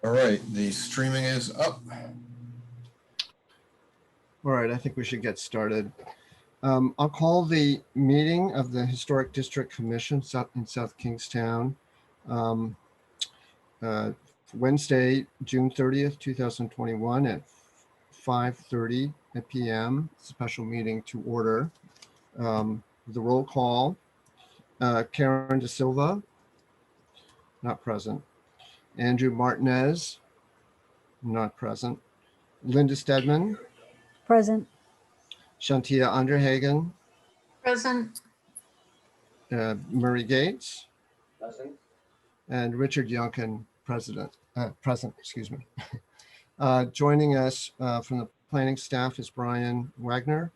All right, the streaming is up. All right, I think we should get started. I'll call the meeting of the Historic District Commission in South Kingstown Wednesday, June 30th, 2021 at 5:30 p.m. Special meeting to order. The roll call, Karen De Silva, not present. Andrew Martinez, not present. Linda Stedman. Present. Shantia Underhagen. Present. Murray Gates. Present. And Richard Youngkin, present, excuse me. Joining us from the planning staff is Brian Wagner,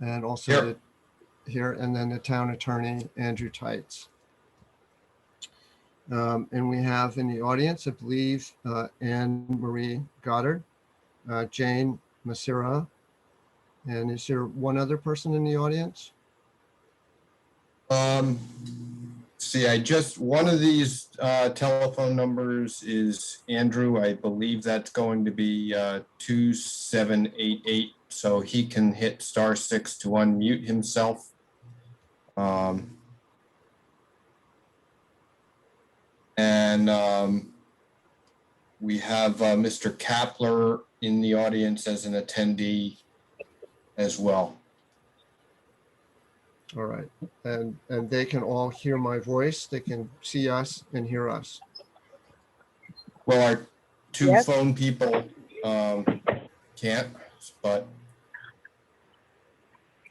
and also here, and then the town attorney, Andrew Tights. And we have in the audience, I believe, Anne Marie Goddard, Jane Masira, and is there one other person in the audience? See, one of these telephone numbers is Andrew. I believe that's going to be 2788. So he can hit *6 to unmute himself. We have Mr. Kapler in the audience as an attendee as well. All right, and they can all hear my voice. They can see us and hear us. Well, our two Yes. phone people can't, but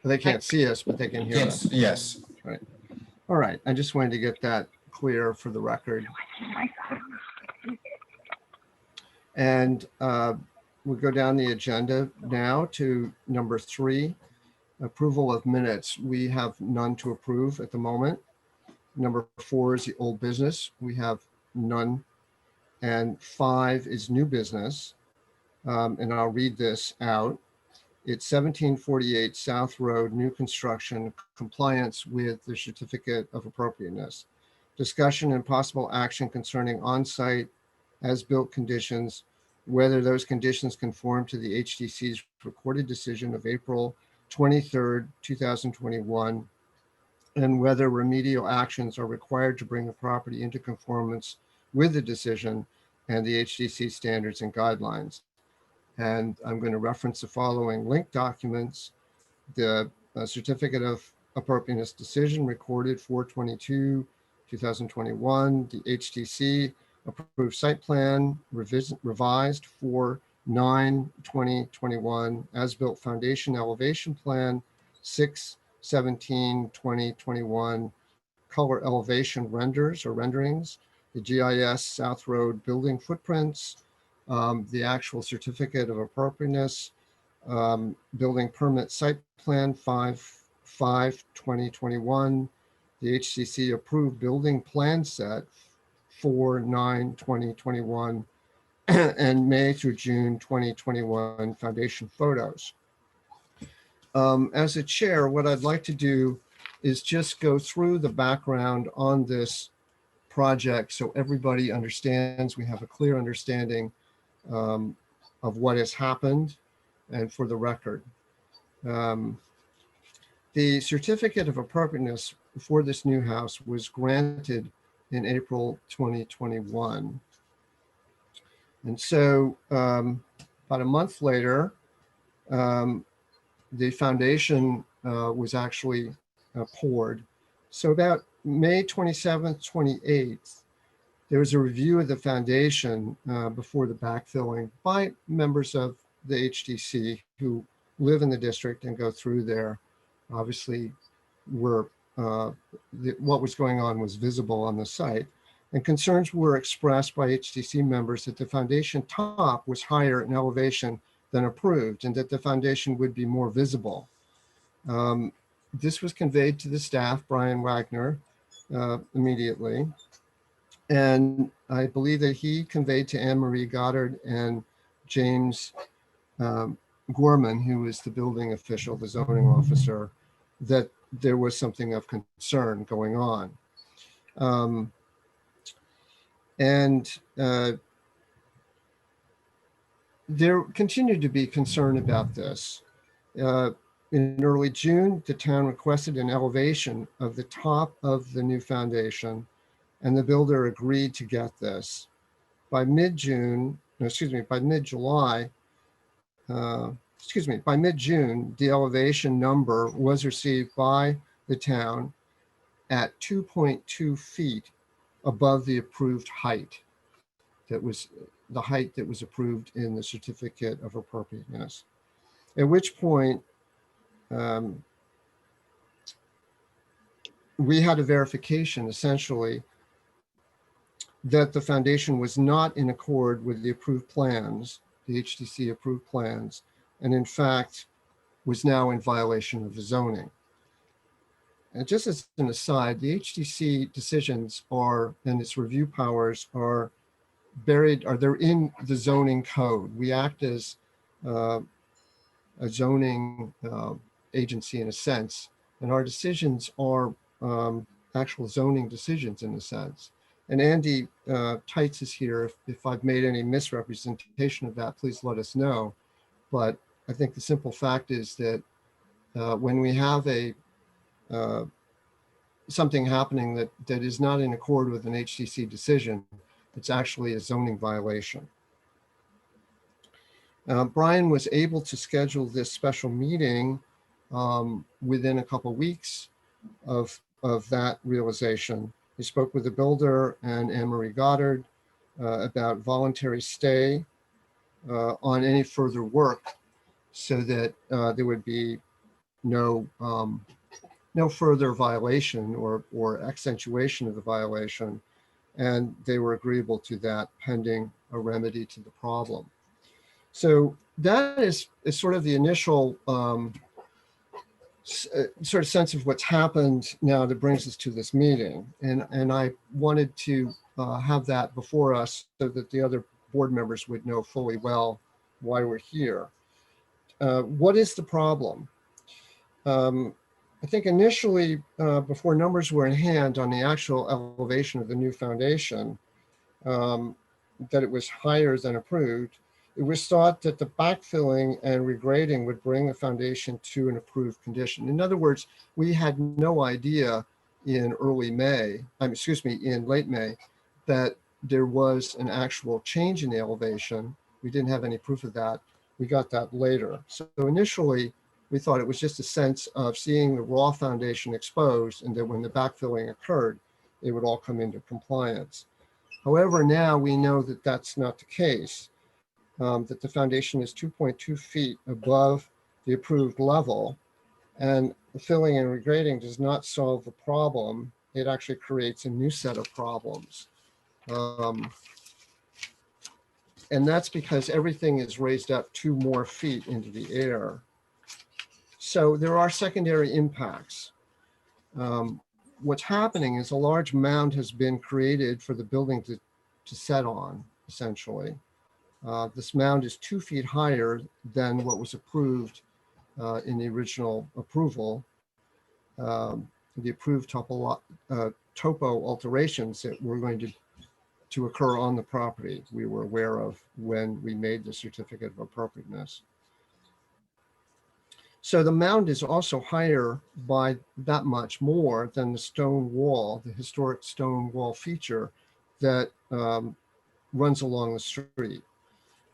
They can't see us, but they can hear us. yes. All right, I just wanted to get that clear for the record. And we'll go down the agenda now to number 3. Approval of minutes. We have none to approve at the moment. Number 4 is the old business. We have none. And 5 is new business. And I'll read this out. It's 1748 South Road, new construction, compliance with the certificate of appropriateness. Discussion and possible action concerning on-site as-built conditions, whether those conditions conform to the HDC's recorded decision of April 23rd, 2021, and whether remedial actions are required to bring the property into conformance with the decision and the HDC standards and guidelines. And I'm going to reference the following linked documents: the certificate of appropriateness decision recorded 4/22/2021, the HDC approved site plan revised 4/9/2021, as-built foundation elevation plan 6/17/2021, color elevation renderings, the GIS South Road building footprints, the actual certificate of appropriateness, building permit site plan 5/5/2021, the HCC approved building plan set 4/9/2021, and May through June 2021 foundation photos. As a chair, what I'd like to do is just go through the background on this project so everybody understands, we have a clear understanding of what has happened, and for the record. The certificate of appropriateness for this new house was granted in April 2021. And so about a month later, the foundation was actually poured. So about May 27th, 28th, there was a review of the foundation before the backfilling by members of the HDC who live in the district and go through there. Obviously, what was going on was visible on the site, and concerns were expressed by HDC members that the foundation top was higher in elevation than approved and that the foundation would be more visible. This was conveyed to the staff, Brian Wagner, immediately. And I believe that he conveyed to Anne Marie Goddard and James Gorman, who is the building official, the zoning officer, that there was something of concern going on. there continued to be concern about this. In early June, the town requested an elevation of the top of the new foundation, and the builder agreed to get this. By mid-June, no, excuse me, by mid-July, by mid-June, the elevation number was received by the town at 2.2 feet above the approved height. That was the height that was approved in the certificate of appropriateness. At which point, we had a verification essentially that the foundation was not in accord with the approved plans, the HTC approved plans, and in fact was now in violation of the zoning. And just as an aside, the HTC decisions are, and its review powers are buried, or they're in the zoning code. We act as a zoning agency in a sense, and our decisions are actual zoning decisions in a sense. And Andy Tights is here. If I've made any misrepresentation of that, please let us know. But I think the simple fact is that when we have a something happening that is not in accord with an HTC decision, it's actually a zoning violation. Brian was able to schedule this special meeting within a couple of weeks of that realization. He spoke with the builder and Anne-Marie Goddard about voluntary stay on any further work so that there would be no further violation or accentuation of the violation. And they were agreeable to that pending a remedy to the problem. So that is sort of the initial sort of sense of what's happened now that brings us to this meeting. And I wanted to have that before us so that the other board members would know fully well why we're here. What is the problem? I think initially, before numbers were in hand on the actual elevation of the new foundation, that it was higher than approved, it was thought that the backfilling and regrading would bring the foundation to an approved condition. In other words, we had no idea in late May, that there was an actual change in the elevation. We didn't have any proof of that. We got that later. So initially, we thought it was just a sense of seeing the raw foundation exposed, and that when the backfilling occurred, it would all come into compliance. However, now we know that that's not the case, that the foundation is 2.2 feet above the approved level, and the filling and regrading does not solve the problem. It actually creates a new set of problems. And that's because everything is raised up 2 more feet into the air. So there are secondary impacts. What's happening is a large mound has been created for the building to set on, essentially. This mound is 2 feet higher than what was approved in the original approval. The approved topo alterations that were going to occur on the property, we were aware of when we made the certificate of appropriateness. So the mound is also higher by that much more than the stone wall, the historic stone wall feature that runs along the street.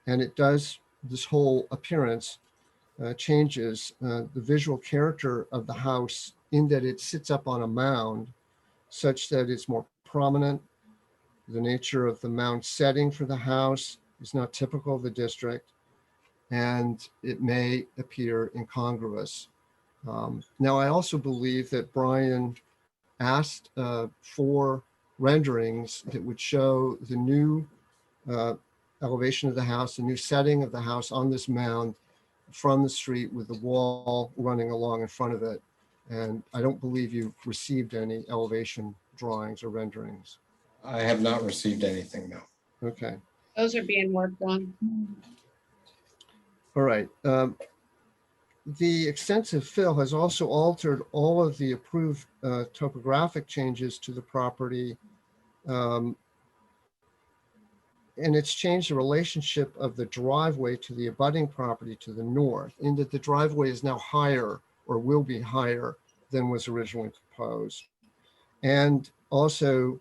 And it does, this whole appearance changes the visual character of the house in that it sits up on a mound such that it's more prominent. The nature of the mound setting for the house is not typical of the district, and it may appear incongruous. Now, I also believe that Brian asked for renderings that would show the new elevation of the house, the new setting of the house on this mound from the street with the wall running along in front of it. And I don't believe you've received any elevation drawings or renderings. I have not received anything, no. Okay. Those are being worked on. All right. The extensive fill has also altered all of the approved topographic changes to the property and it's changed the relationship of the driveway to the abutting property to the north, in that the driveway is now higher or will be higher than was originally proposed. And also,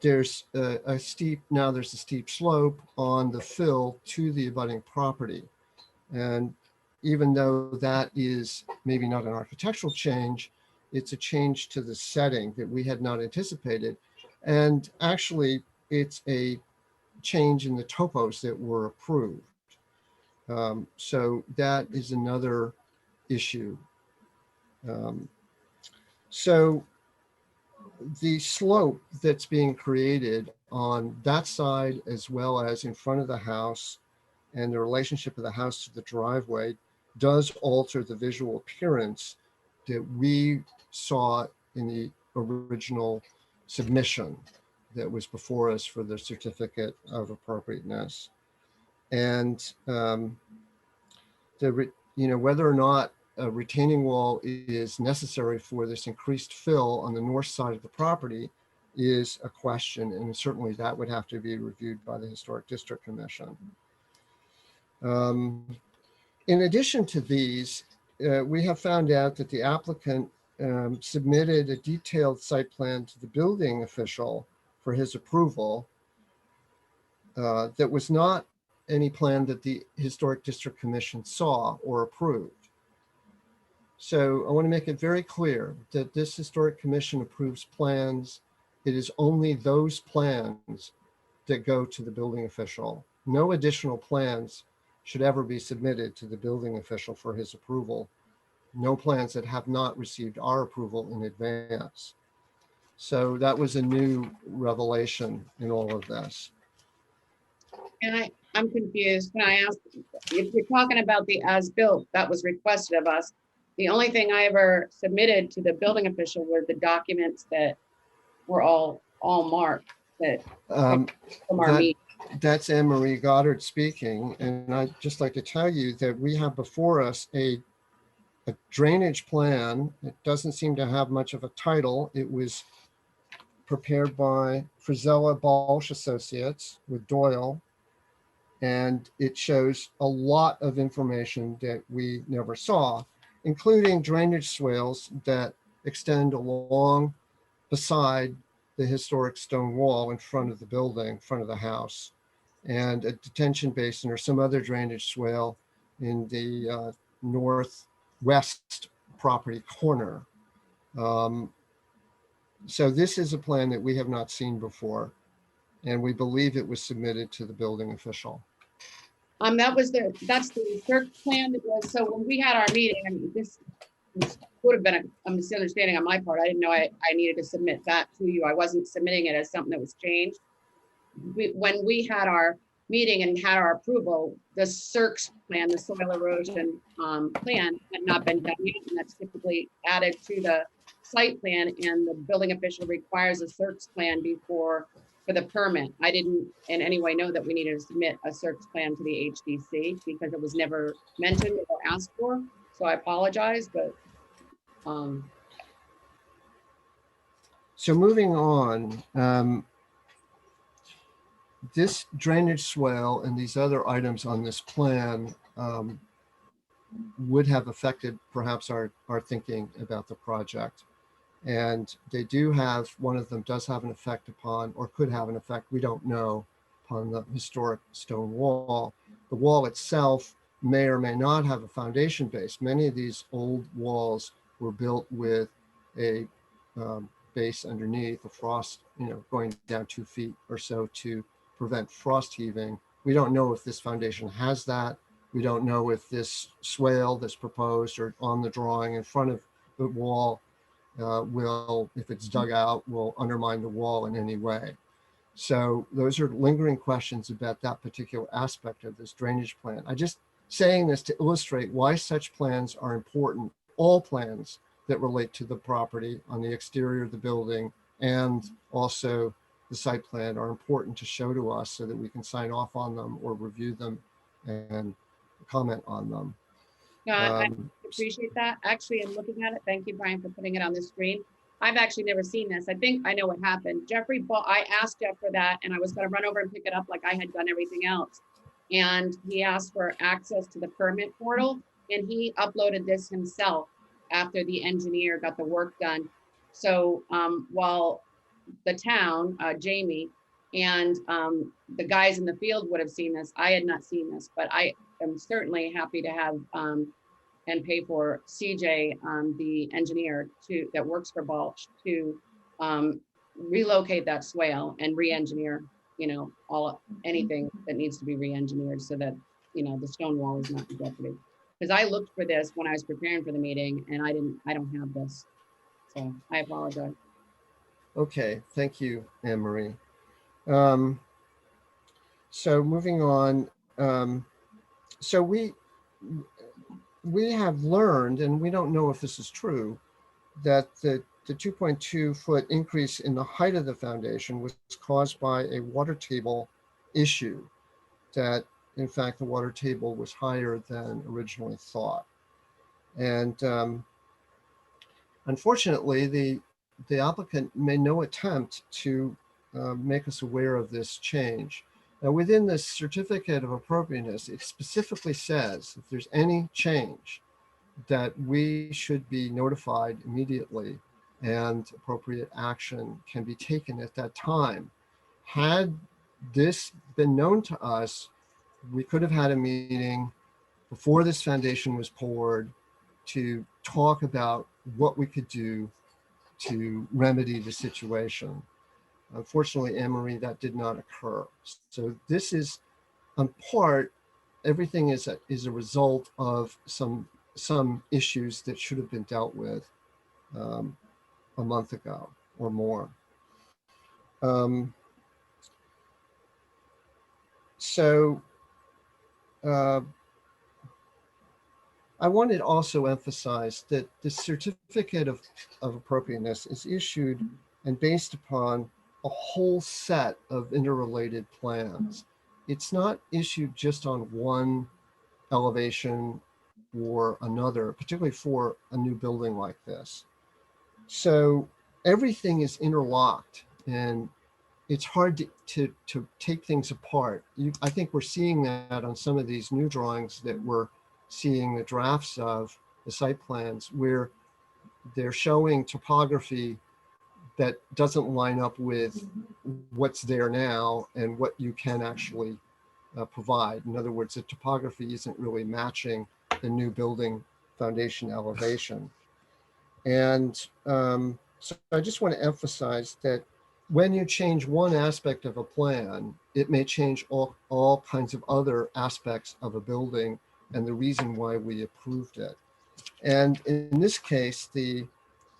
there's a steep slope on the fill to the abutting property. And even though that is maybe not an architectural change, it's a change to the setting that we had not anticipated. And actually, it's a change in the topos that were approved. So that is another issue. So the slope that's being created on that side, as well as in front of the house, and the relationship of the house to the driveway, does alter the visual appearance that we saw in the original submission that was before us for the certificate of appropriateness. And whether or not a retaining wall is necessary for this increased fill on the north side of the property is a question, and certainly that would have to be reviewed by the Historic District Commission. In addition to these, we have found out that the applicant submitted a detailed site plan to the building official for his approval. That was not any plan that the Historic District Commission saw or approved. So I want to make it very clear that this Historic Commission approves plans. It is only those plans that go to the building official. No additional plans should ever be submitted to the building official for his approval. No plans that have not received our approval in advance. So that was a new revelation in all of this. And I'm confused. Can I ask, if you're talking about the as-built that was requested of us, the only thing I ever submitted to the building official were the documents that were all marked that from our meeting. That's Anne Marie Goddard speaking. And I'd just like to tell you that we have before us a drainage plan. It doesn't seem to have much of a title. It was prepared by Frizella Balch Associates with Doyle. And it shows a lot of information that we never saw, including drainage swales that extend along beside the historic stone wall in front of the building, in front of the house, and a detention basin or some other drainage swale in the northwest property corner. So this is a plan that we have not seen before, and we believe it was submitted to the building official. That's the search plan that was, so when we had our meeting, I mean, this would have been a misunderstanding on my part. I didn't know I needed to submit that to you. I wasn't submitting it as something that was changed. When we had our meeting and had our approval, the CERCS plan, the soil erosion plan, had not been done yet, and that's typically added to the site plan, and the building official requires a CERCS plan for the permit. I didn't in any way know that we needed to submit a CERCS plan to the HDC because it was never mentioned or asked for. So I apologize, but. So moving on, this drainage swale and these other items on this plan would have affected perhaps our thinking about the project. And they do have, one of them does have an effect upon, or could have an effect, we don't know, upon the historic stone wall. The wall itself may or may not have a foundation base. Many of these old walls were built with a base underneath, a frost, going down 2 feet or so to prevent frost heaving. We don't know if this foundation has that. We don't know if this swale that's proposed or on the drawing in front of the wall will, if it's dug out, will undermine the wall in any way. So those are lingering questions about that particular aspect of this drainage plan. I just saying this to illustrate why such plans are important. All plans that relate to the property on the exterior of the building and also the site plan are important to show to us so that we can sign off on them or review them and comment on them. No, I appreciate that. Actually, in looking at it, thank you, Brian, for putting it on the screen. I've actually never seen this. I think I know what happened. Jeffrey bought, I asked Jeff for that and I was gonna run over and pick it up like I had done everything else. And he asked for access to the permit portal and he uploaded this himself after the engineer got the work done. So while the town, Jamie, and the guys in the field would have seen this, I had not seen this, but I am certainly happy to have and pay for CJ, the engineer that works for Balch to relocate that swale and re-engineer, anything that needs to be re-engineered so that, the stone wall is not in jeopardy. Because I looked for this when I was preparing for the meeting and I don't have this. So I apologize. Okay, thank you, Anne Marie. So moving on, so we have learned, and we don't know if this is true, that the 2.2 foot increase in the height of the foundation was caused by a water table issue, that in fact the water table was higher than originally thought. And unfortunately, the applicant made no attempt to make us aware of this change. Now, within the certificate of appropriateness, it specifically says if there's any change that we should be notified immediately and appropriate action can be taken at that time. Had this been known to us, we could have had a meeting before this foundation was poured to talk about what we could do to remedy the situation. Unfortunately, Anne Marie, that did not occur. So this is, in part, everything is a result of some issues that should have been dealt with a month ago or more. I wanted to also emphasize that the certificate of appropriateness is issued and based upon a whole set of interrelated plans. It's not issued just on one elevation or another, particularly for a new building like this. So everything is interlocked and it's hard to take things apart. I think we're seeing that on some of these new drawings that we're seeing the drafts of, the site plans, where they're showing topography that doesn't line up with what's there now and what you can actually provide. In other words, the topography isn't really matching the new building foundation elevation. And so I just want to emphasize that when you change one aspect of a plan, it may change all kinds of other aspects of a building and the reason why we approved it. And in this case, the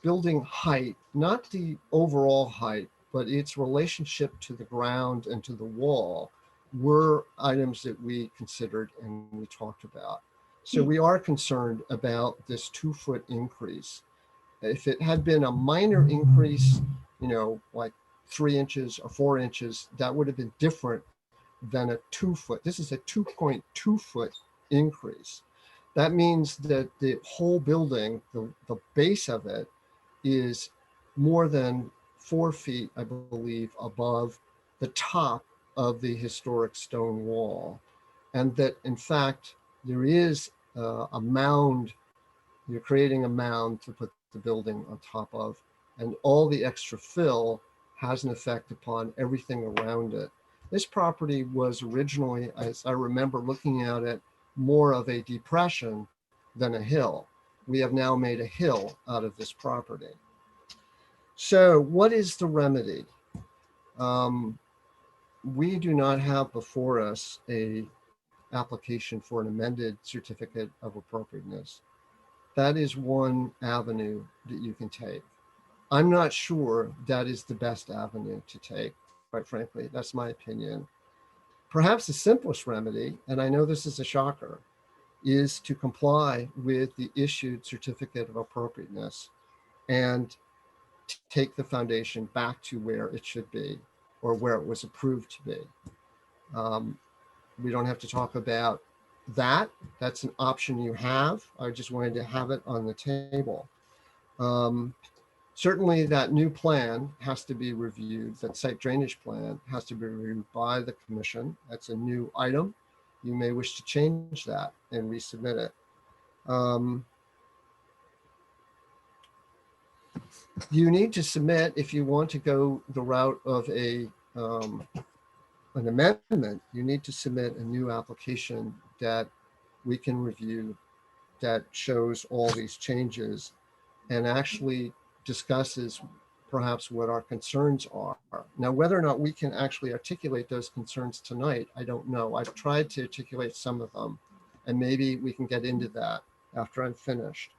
building height, not the overall height, but its relationship to the ground and to the wall were items that we considered and we talked about. So we are concerned about this 2 foot increase. If it had been a minor increase, like 3 inches or 4 inches, that would have been different than a 2 foot. This is a 2.2 foot increase. That means that the whole building, the base of it, is more than 4 feet, I believe, above the top of the historic stone wall. And that, in fact, there is a mound. You're creating a mound to put the building on top of, and all the extra fill has an effect upon everything around it. This property was originally, as I remember looking at it, more of a depression than a hill. We have now made a hill out of this property. So what is the remedy? We do not have before us a application for an amended certificate of appropriateness. That is one avenue that you can take. I'm not sure that is the best avenue to take, quite frankly. That's my opinion. Perhaps the simplest remedy, and I know this is a shocker, is to comply with the issued certificate of appropriateness and take the foundation back to where it should be or where it was approved to be. We don't have to talk about that. That's an option you have. I just wanted to have it on the table. Certainly that new plan has to be reviewed, that site drainage plan has to be reviewed by the commission. That's a new item. You may wish to change that and resubmit it. You need to submit, if you want to go the route of an amendment, you need to submit a new application that we can review that shows all these changes and actually discusses perhaps what our concerns are. Now, whether or not we can actually articulate those concerns tonight, I don't know. I've tried to articulate some of them, and maybe we can get into that after I'm finished.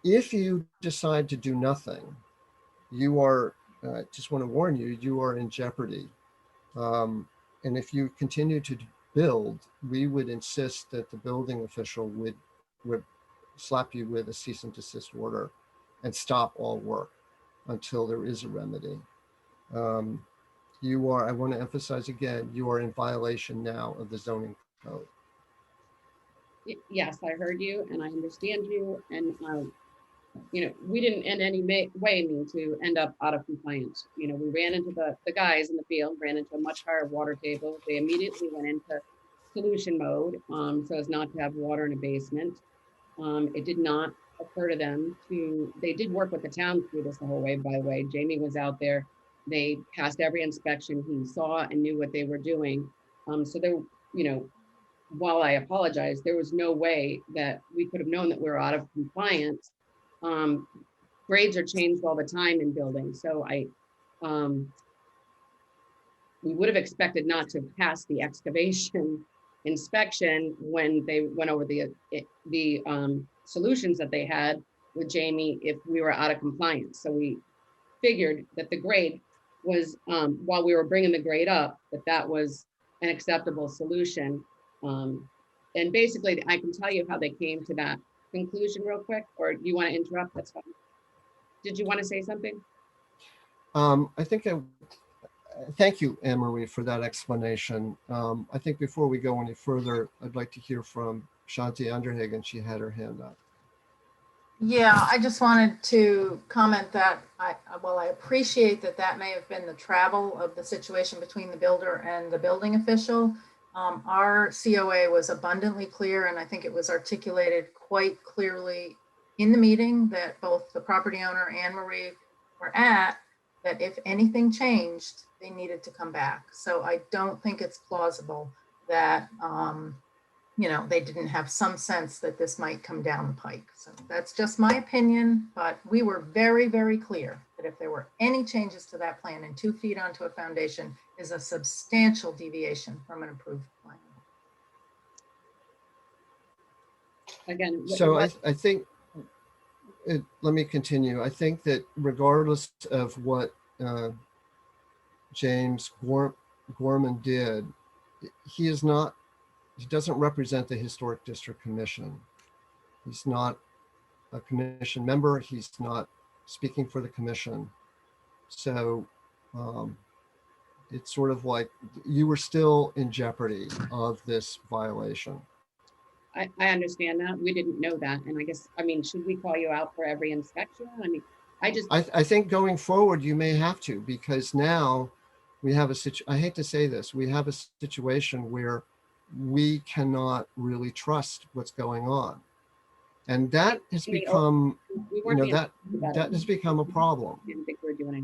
If you decide to do nothing, you are, just want to warn you, you are in jeopardy. And if you continue to build, we would insist that the building official would slap you with a cease and desist order and stop all work until there is a remedy. You are, I want to emphasize again, you are in violation now of the zoning code. Yes, I heard you and I understand you. And, we didn't in any way mean to end up out of compliance. We ran into the guys in the field, ran into a much higher water table. They immediately went into solution mode, so as not to have water in a basement. It did not occur to them they did work with the town through this the whole way, by the way. Jamie was out there. They passed every inspection. He saw and knew what they were doing. So there, while I apologize, there was no way that we could have known that we were out of compliance. Grades are changed all the time in buildings. So we would have expected not to pass the excavation inspection when they went over the solutions that they had with Jamie if we were out of compliance. So we figured that the grade was, while we were bringing the grade up, that was an acceptable solution. And basically, I can tell you how they came to that conclusion real quick, or you want to interrupt? That's fine. Did you want to say something? I think thank you, Anne-Marie, for that explanation. I think before we go any further, I'd like to hear from Shanti Underhagen. She had her hand up. Yeah, I just wanted to comment that while I appreciate that may have been the travel of the situation between the builder and the building official, our COA was abundantly clear, and I think it was articulated quite clearly in the meeting that both the property owner and Marie were at, that if anything changed, they needed to come back. So I don't think it's plausible that, they didn't have some sense that this might come down the pike. So that's just my opinion, but we were very, very clear that if there were any changes to that plan and 2 feet onto a foundation is a substantial deviation from an approved plan. Again, So I think, let me continue. I think that regardless of what James Gorman did, he doesn't represent the Historic District Commission. He's not a commission member. He's not speaking for the commission. So it's sort of like you were still in jeopardy of this violation. I understand that. We didn't know that. And I guess, should we call you out for every inspection? I think going forward, you may have to, because now we have I hate to say this, we have a situation where we cannot really trust what's going on. And that has become, that has become a problem. I didn't think we were doing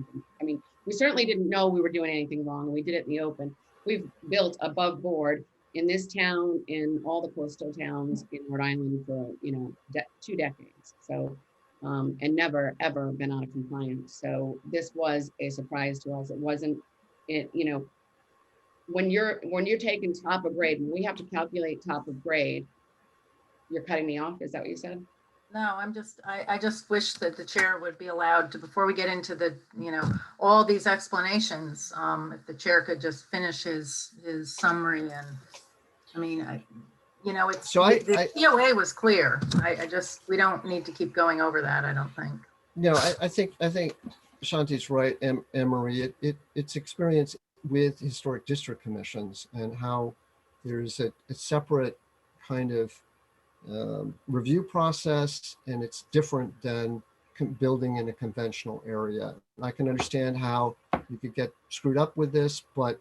anything. We certainly didn't know we were doing anything wrong. We did it in the open. We've built above board in this town, in all the coastal towns in Rhode Island for, 2 decades. So, and never, ever been out of compliance. So this was a surprise to us. It wasn't, when you're taking top of grade, when we have to calculate top of grade, you're cutting me off. Is that what you said? No, I just wish that the chair would be allowed to, before we get into the, all these explanations, if the chair could just finish his summary. And it's, so the COA was clear. We don't need to keep going over that, I don't think. No, I think Shanti's right, Anne-Marie. It's experience with historic district commissions and how there's a separate kind of review process, and it's different than building in a conventional area. I can understand how you could get screwed up with this, but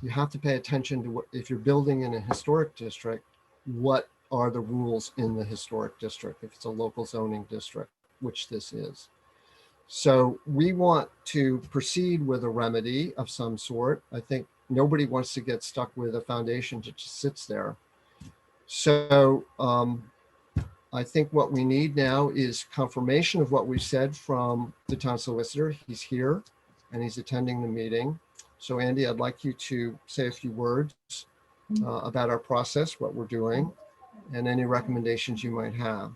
you have to pay attention to what, if you're building in a historic district, what are the rules in the historic district, if it's a local zoning district, which this is. So we want to proceed with a remedy of some sort. I think nobody wants to get stuck with a foundation that just sits there. So I think what we need now is confirmation of what we said from the town solicitor. He's here and he's attending the meeting. So Andy, I'd like you to say a few words about our process, what we're doing, and any recommendations you might have.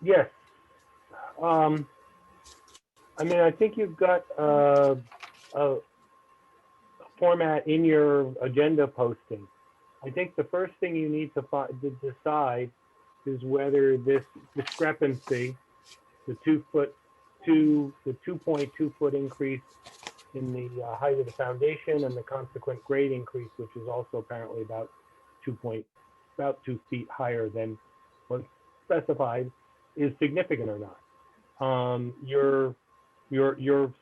Yes. I mean, I think you've got a format in your agenda posting. I think the first thing you need to decide is whether this discrepancy, the 2.2 foot increase in the height of the foundation and the consequent grade increase, which is also apparently about 2 feet higher than was specified, is significant or not. Your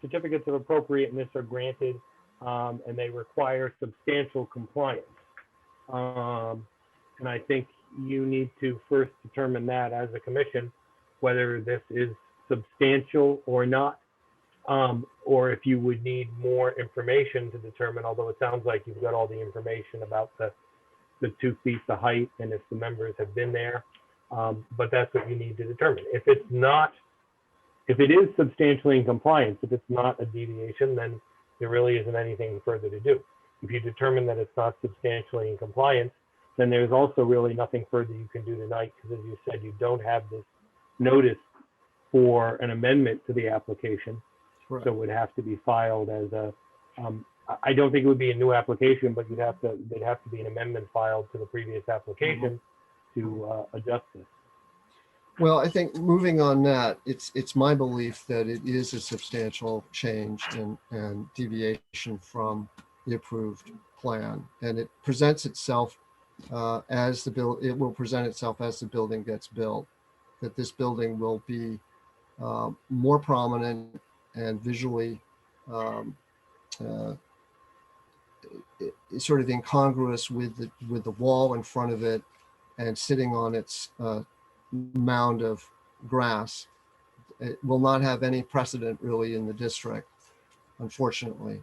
certificates of appropriateness are granted, and they require substantial compliance. And I think you need to first determine that as a commission, whether this is substantial or not, or if you would need more information to determine, although it sounds like you've got all the information about the 2 feet, the height, and if the members have been there. But that's what you need to determine. If it is substantially in compliance, if it's not a deviation, then there really isn't anything further to do. If you determine that it's not substantially in compliance, then there's also really nothing further you can do tonight, because as you said, you don't have this notice for an amendment to the application. Correct. So it would have to be filed as a, I don't think it would be a new application, but there'd have to be an amendment filed to the previous application to adjust this. Well, I think moving on that, it's my belief that it is a substantial change and deviation from the approved plan, and it presents itself as it will present itself as the building gets built. That this building will be more prominent and visually sort of incongruous with the wall in front of it and sitting on its mound of grass. It will not have any precedent really in the district, unfortunately.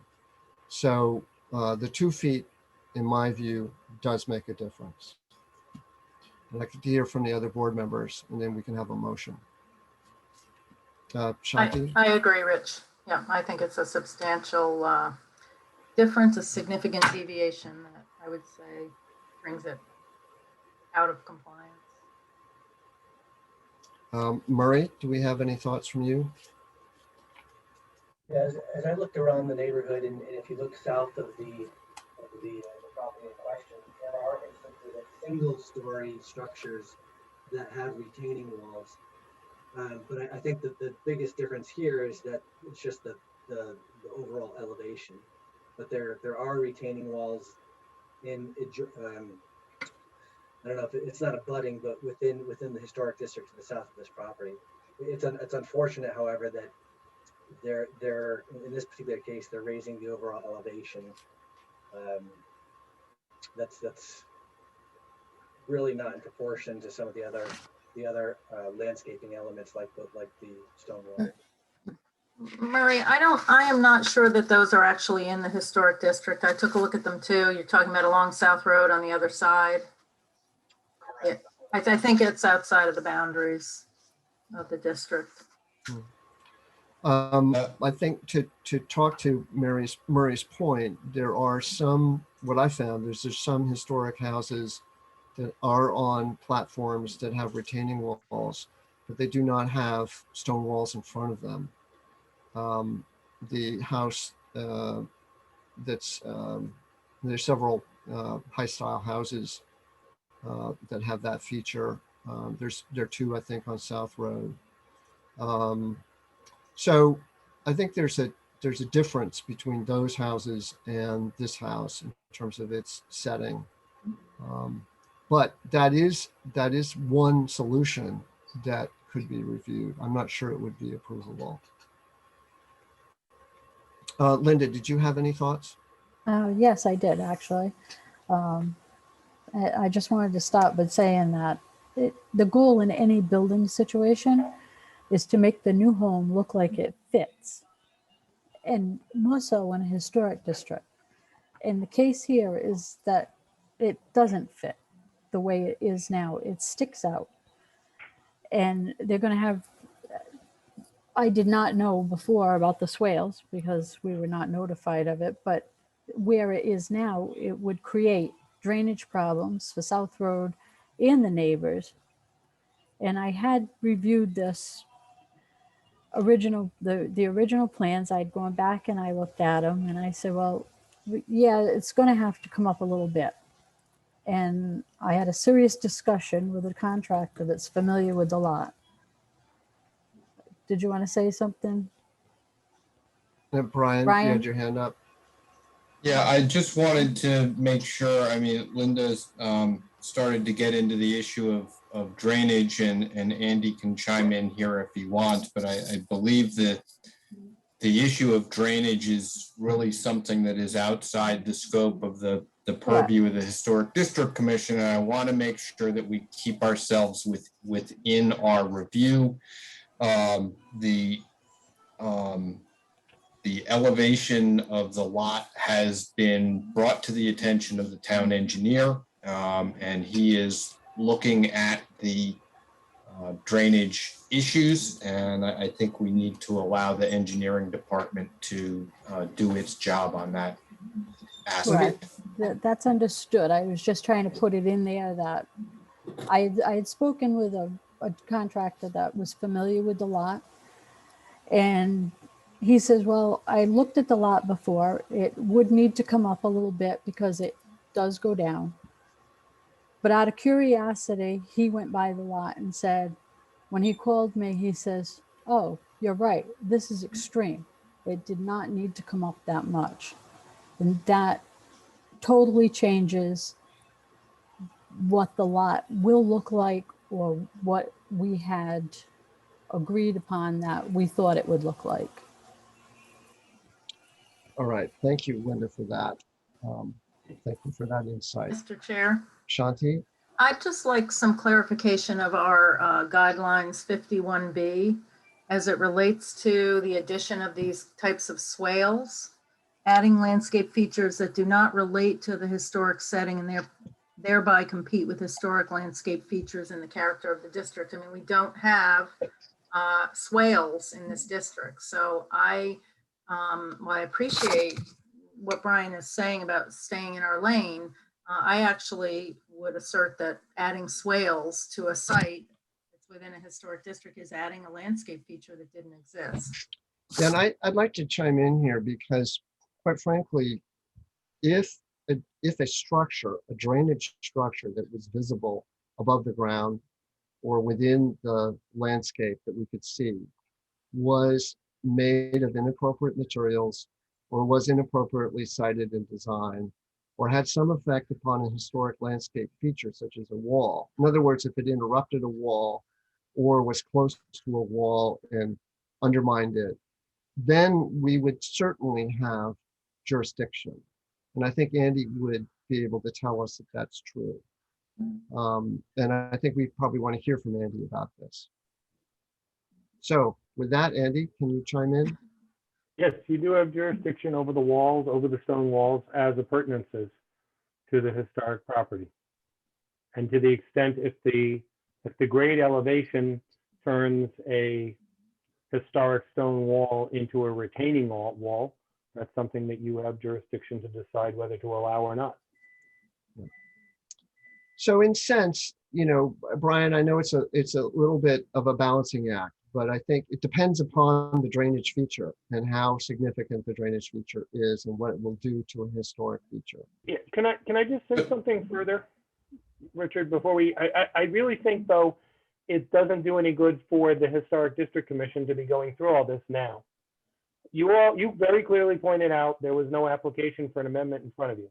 So the 2 feet, in my view, does make a difference. I'd like to hear from the other board members, and then we can have a motion. Shanti? I agree, Rich. Yeah, I think it's a substantial difference, a significant deviation that I would say brings it out of compliance. Murray, do we have any thoughts from you? Yeah, as I looked around the neighborhood, and if you look south of the property in question, there are instances of single-story structures that have retaining walls. But I think that the biggest difference here is that it's just the overall elevation. But there are retaining walls in I don't know if it's not abutting, but within the historic district to the south of this property. It's unfortunate, however, that they're in this particular case they're raising the overall elevation. That's really not in proportion to some of the other landscaping elements like the stone wall. Murray, I am not sure that those are actually in the historic district. I took a look at them too. You're talking about along South Road on the other side. Yeah, I think it's outside of the boundaries of the district. I think to talk to Murray's point, there are some, what I found, there's some historic houses that are on platforms that have retaining walls, but they do not have stone walls in front of them. The house there's several high style houses that have that feature. There are two, I think, on South Road. So I think there's a difference between those houses and this house in terms of its setting. But that is one solution that could be reviewed. I'm not sure it would be approvable. Linda, did you have any thoughts? Yes, I did actually. Um, I just wanted to start by saying that the goal in any building situation is to make the new home look like it fits, and more so in a historic district. And the case here is that it doesn't fit the way it is now. It sticks out. And they're going to have, I did not know before about the swales because we were not notified of it, but where it is now, it would create drainage problems for South Road and the neighbors. And I had reviewed this the original plans. I'd gone back and I looked at them and I said, well, yeah, it's going to have to come up a little bit. And I had a serious discussion with a contractor that's familiar with the lot. Did you want to say something? Brian, you Brian? had your hand up. Yeah, I just wanted to make sure, I mean, Linda's started to get into the issue of drainage, and Andy can chime in here if he wants, but I believe that the issue of drainage is really something that is outside the scope of the purview of the Historic District Commission, and I want to make sure that we keep ourselves within our review. The elevation of the lot has been brought to the attention of the town engineer, and he is looking at the drainage issues, and I think we need to allow the engineering department to do its job on that aspect. That's understood. I was just trying to put it in there that I had spoken with a contractor that was familiar with the lot. And he says, well, I looked at the lot before. It would need to come up a little bit because it does go down. But out of curiosity, he went by the lot and said, when he called me, he says, oh, you're right. This is extreme. It did not need to come up that much. And that totally changes what the lot will look like or what we had agreed upon that we thought it would look like. All right. Thank you, Linda, for that. Thank you for that insight. Mr. Chair, Shanti? I'd just like some clarification of our guidelines 51B as it relates to the addition of these types of swales, adding landscape features that do not relate to the historic setting and thereby compete with historic landscape features in the character of the district. I mean, we don't have swales in this district. So I appreciate what Brian is saying about staying in our lane. I actually would assert that adding swales to a site that's within a historic district is adding a landscape feature that didn't exist. And I'd like to chime in here because, quite frankly, if a structure, a drainage structure that was visible above the ground or within the landscape that we could see was made of inappropriate materials or was inappropriately sited and designed or had some effect upon a historic landscape feature such as a wall. In other words, if it interrupted a wall or was close to a wall and undermined it, then we would certainly have jurisdiction. And I think Andy would be able to tell us if that's true. And I think we probably want to hear from Andy about this. So with that, Andy, can you chime in? Yes, you do have jurisdiction over the walls, over the stone walls as appurtenances to the historic property. And to the extent if the grade elevation turns a historic stone wall into a retaining wall, that's something that you have jurisdiction to decide whether to allow or not. So in sense, you know, Brian, I know it's a little bit of a balancing act, but I think it depends upon the drainage feature and how significant the drainage feature is and what it will do to a historic feature. Yeah, can I just say something further, Richard, before I really think though, it doesn't do any good for the Historic District Commission to be going through all this now. You very clearly pointed out there was no application for an amendment in front of you.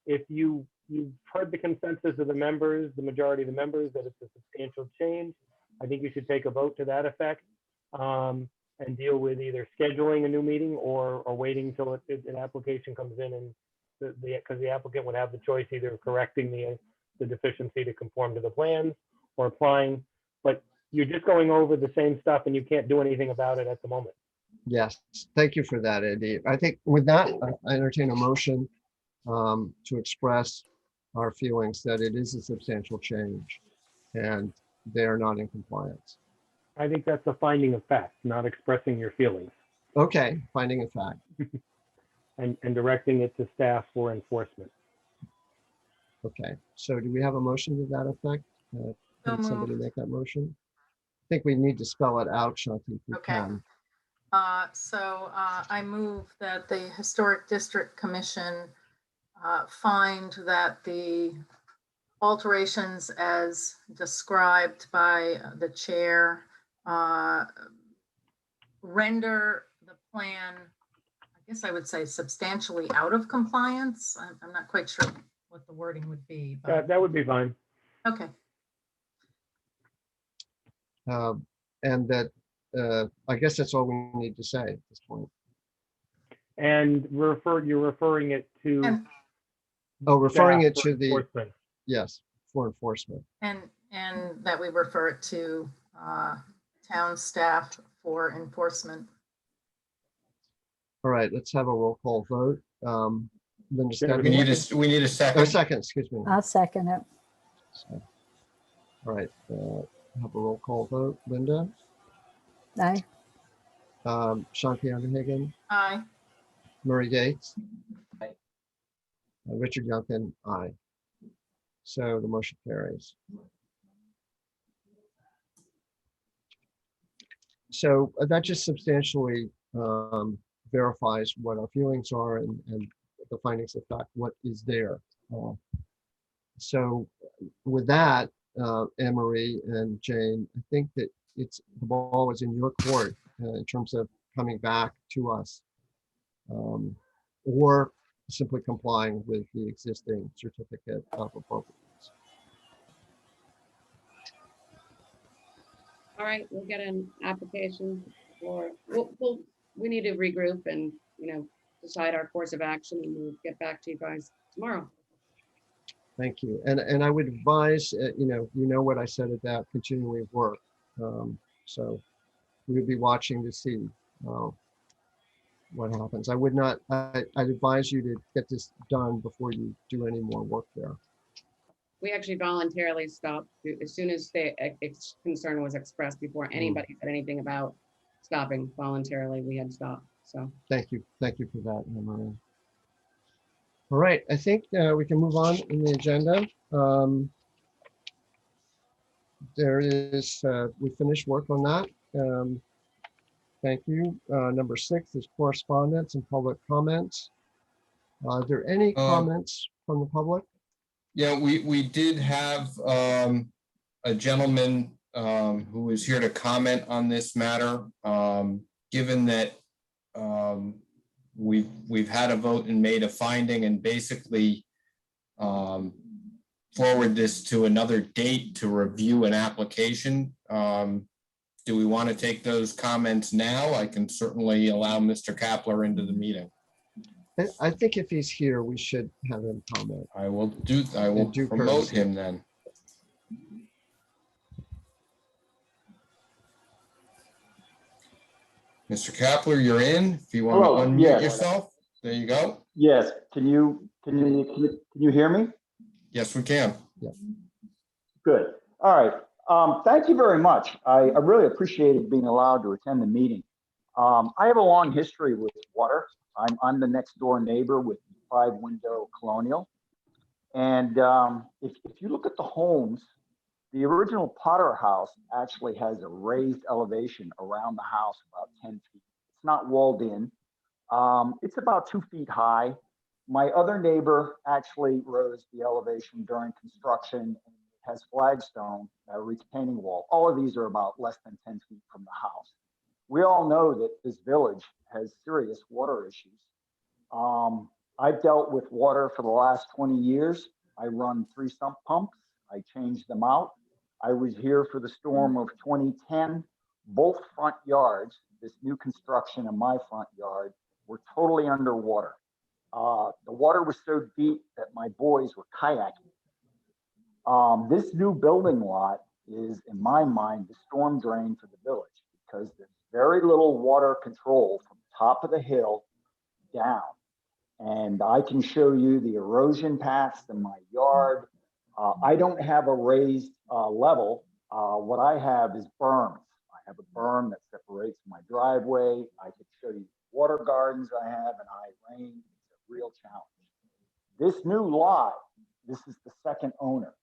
If you you've heard the consensus of the members, the majority of the members, that it's a substantial change. I think you should take a vote to that effect, and deal with either scheduling a new meeting or waiting until an application comes in, and because the applicant would have the choice either of correcting the deficiency to conform to the plans or applying, but you're just going over the same stuff and you can't do anything about it at the moment. Yes, thank you for that, Andy. I think with that, I entertain a motion to express our feelings that it is a substantial change and they are not in compliance. I think that's a finding of fact, not expressing your feelings, Okay, finding a fact. and directing it to staff for enforcement. Okay, so do we have a motion to that effect? So Can somebody moved. make that motion? I think we need to spell it out, Shanti, if we Okay. can. I move that the Historic District Commission find that the alterations as described by the chair render the plan, I guess I would say substantially out of compliance. I'm not quite sure what the wording would be, but That would be fine. okay. And that, I guess that's all we need to say at this point. And you're referring it to And, Oh, referring staff it for to the, enforcement. yes, for enforcement. and that we refer it to town staff for enforcement. All right, let's have a roll call vote. Linda Yeah, We Stebbins? need a Oh, second. second, excuse me. I'll second it. So, all right, have a roll call vote. Linda, Aye. Shanti Underhagen, Aye. Murray Gates, Aye. Richard Youngkin, aye. So the motion carries. So that just substantially verifies what our feelings are and the findings of fact, what is there. So with that, Anne-Marie and Jane, I think that the ball is in your court in terms of coming back to us or simply complying with the existing certificate of appropriateness. All right, we'll get an application for, we need to regroup and, decide our course of action, and we'll get back to you guys tomorrow. Thank you. And I would advise, you know what I said about continuing work. So we would be watching to see what happens. I'd advise you to get this done before you do any more work there. We actually voluntarily stopped as soon as the concern was expressed before anybody said anything about stopping voluntarily. We had stopped, so. Thank you for that, Anne-Marie. All right, I think we can move on in the agenda. There is, we finished work on that. Thank you. Number 6 is correspondence and public comments. Are there any comments from the public? Yeah, we did have a gentleman who was here to comment on this matter. Given that we've had a vote and made a finding and basically forward this to another date to review an application. Do we want to take those comments now? I can certainly allow Mr. Kapler into the meeting. I think if he's here, we should have him comment. I will due promote courtesy. him then. Mr. Kapler, you're in. If you want Hello, to unmute yes. yourself, there you go. Yes, can you hear me? Yes, we can. Good. All right. Thank you very much. I really appreciated being allowed to attend the meeting. I have a long history with water. I'm the next door neighbor with 5-window Colonial. And if you look at the homes, the original Potter house actually has a raised elevation around the house about 10 feet. It's not walled in. It's about 2 feet high. My other neighbor actually rose the elevation during construction and has flagstone, a retaining wall. All of these are about less than 10 feet from the house. We all know that this village has serious water issues. I've dealt with water for the last 20 years. I run 3 sump pumps. I changed them out. I was here for the storm of 2010. Both front yards, this new construction in my front yard, were totally underwater. The water was so deep that my boys were kayaking. This new building lot is, in my mind, the storm drain for the village because there's very little water control from the top of the hill down. And I can show you the erosion paths in my yard. I don't have a raised level. What I have is berms. I have a berm that separates my driveway. I could show you water gardens I have, and I rain. It's a real challenge. This new lot, this is the second owner.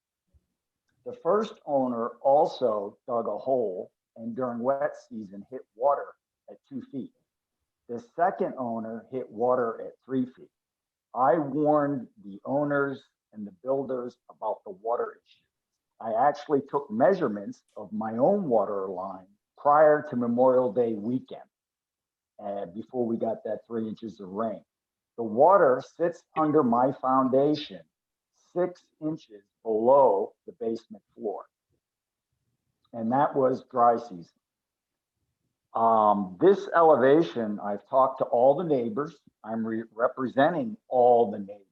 The first owner also dug a hole and during wet season hit water at 2 feet. The second owner hit water at 3 feet. I warned the owners and the builders about the water issue. I actually took measurements of my own water line prior to Memorial Day weekend, before we got that 3 inches of rain. The water sits under my foundation, 6 inches below the basement floor. And that was dry season. This elevation, I've talked to all the neighbors. I'm representing all the neighbors,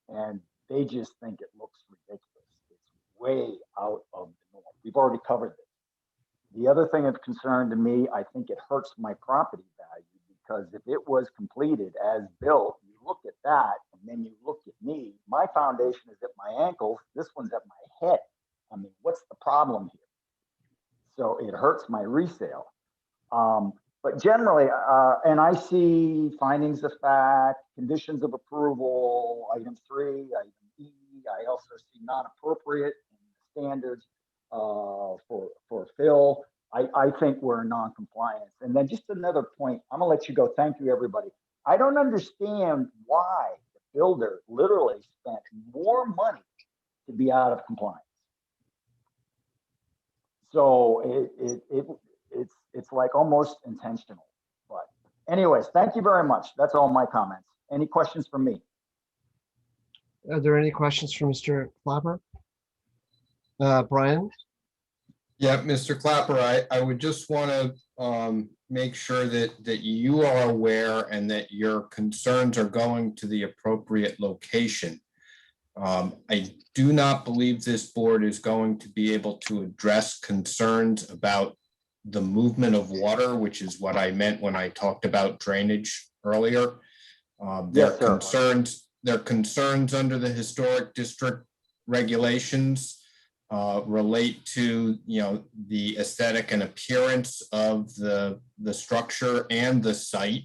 and they just think it looks ridiculous. It's way out of the norm. We've already covered this. The other thing of concern to me, I think it hurts my property value because if it was completed as built, you look at that and then you look at me, my foundation is at my ankles, this one's at my head. I mean, what's the problem here? So it hurts my resale. But generally, and I see findings of fact, conditions of approval, item 3, item E. I also see non-appropriate standards for fill. I think we're in non-compliance. And then just another point, I'm gonna let you go. Thank you, everybody. I don't understand why the builder literally spent more money to be out of compliance. So it's like almost intentional. But anyways, thank you very much. That's all my comments. Any questions from me? Are there any questions for Mr. Clapper? Brian? Yeah, Mr. Clapper, I would just want to make sure that you are aware and that your concerns are going to the appropriate location. I do not believe this board is going to be able to address concerns about the movement of water, which is what I meant when I talked about drainage earlier. Their concerns under the historic district regulations relate to, the aesthetic and appearance of the structure and the site.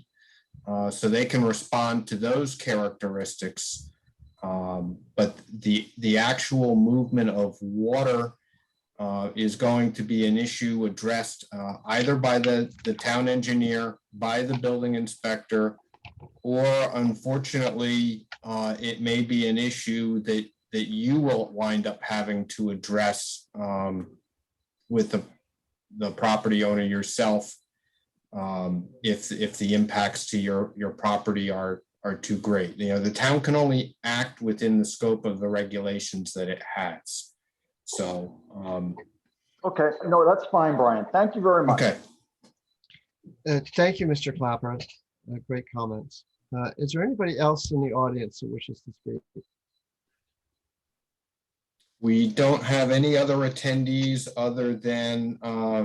So they can respond to those characteristics. But the actual movement of water is going to be an issue addressed either by the town engineer, by the building inspector, or unfortunately, it may be an issue that you will wind up having to address with the property owner yourself if the impacts to your property are too great. The town can only act within the scope of the regulations that it has. So. Okay, no, that's fine, Brian. Thank you very much. Okay. Thank you, Mr. Clapper. Great comments. Is there anybody else in the audience that wishes to speak? We don't have any other attendees other than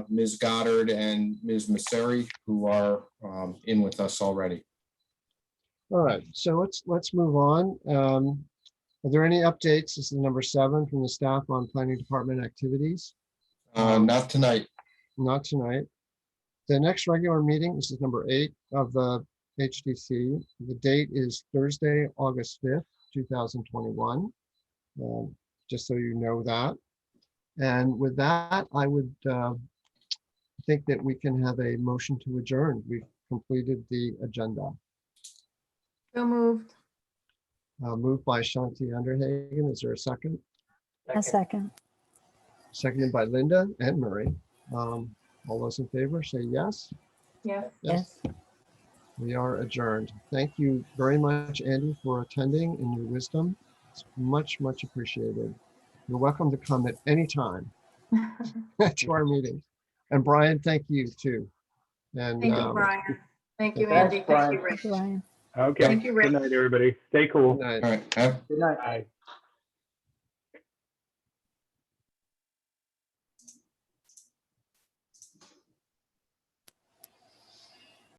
Ms. Goddard and Ms. Masseri, who are in with us already. All right, so let's move on. Are there any updates? This is number 7 from the staff on planning department activities. Not tonight. Not tonight. The next regular meeting, this is number 8 of the HDC. The date is Thursday, August 5th, 2021. Just so you know that. And with that, I would think that we can have a motion to adjourn. We've completed the agenda. So moved. Moved by Shanti Underhagen. Is there a second? A second. Seconded by Linda and Marie. All those in favor say yes. Yes. Yes. We are adjourned. Thank you very much, Andy, for attending and your wisdom. It's much, much appreciated. You're welcome to come at any time to our meetings. And Brian, thank you too. And Thank you, Brian. Thank you, Thanks, Andy. Thank Brian. you, Rich. Brian. Okay. Thank you, Rich. Good night, everybody. Stay cool. good night. All right. Good night. Bye.